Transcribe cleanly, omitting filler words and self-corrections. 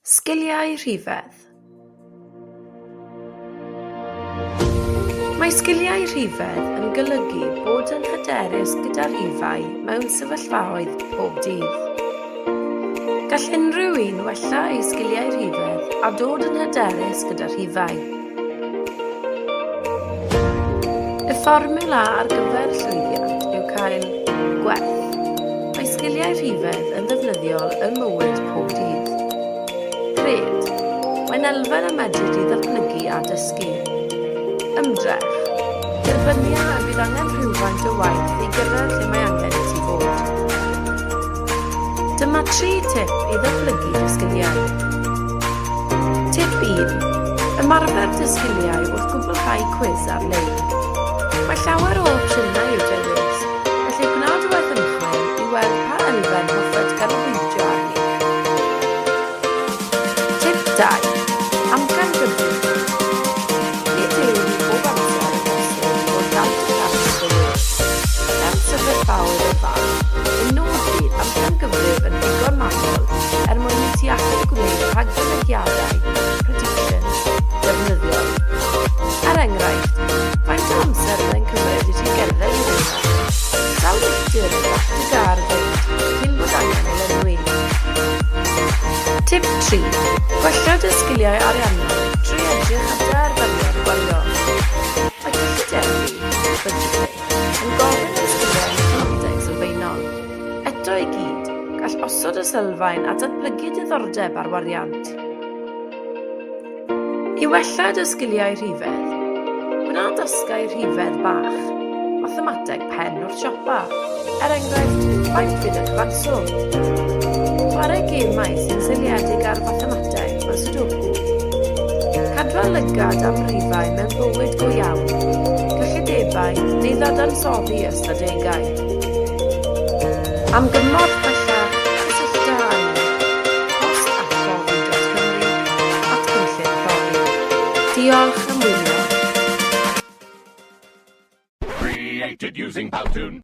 Sgiliau Rhifedd. Mae sgiliau rhifedd yn golygu bod yn hyderus gyda rhifau mewn sefyllfaoedd pob dydd. Gall unrhyw un wella ei sgiliau rhifedd a dod yn hyderus gyda rhifau. Y fformiwla ar gyfer llwyddiant yw cael Gwerth. Mae sgiliau rhifedd yn ddefnyddiol yn mywyd pob dydd. Cred. Mae'n elfen y medru ddatblygu a dysgu. Ymdrech. Derbynia y bydd angen rhywfaint o waith i gyrraedd lle mae angen i ti fod. Dyma 3 tip i ddatblygu dy sgiliau. Tip 1. Ymarfer dy sgiliau wrth gwblhau cwis ar-lein. Mae llawer o opsiynau i'w dewis, felly gwnaed waith ymchwil i weld pa elfen hoffet ganolbwyntio arni. Tip 2. Amgen gyfer. Nid yw ni bob amser yn bosib bod gant y cant o le. Sefyllfaoedd o fath, yn nodi amgen gyfrif yn ddigon manwl mwyn i ti allu gwneud rhagfynegiadau, predictions, ddefnyddiol. Er enghraifft, faint o amser mae'n cymryd i ti gerdded i ddweud. Sawl litr yn gallu gar fynd cyn bod angen ei lenwi. Tip 3. Gwella dy sgiliau ariannol trwy edrych at dy arferion gwario. Mae gallu derby, budgeting, yn gofyn y sgiliau yn context sylfaenol. Eto i gyd, gall osod y sylfaen a datblygu diddordeb ar wariant. I wella dy sgiliau rhifedd, gwna dysgau rhifedd bach, mathemateg pen o'r siopa, er enghraifft, faint fydd y cyfanswm. Chwarae gemau sy'n seiliedig ar mathemateg o'r Sudoku. Cadwa lygad am rhifau mewn bywyd go iawn, cyllidebau neu ddadansoddi ystadegau. Am gymorth bellach, cysyllta angen, post@profi.cymru at cynllun profi. Diolch am wylio. Created using Powtoon.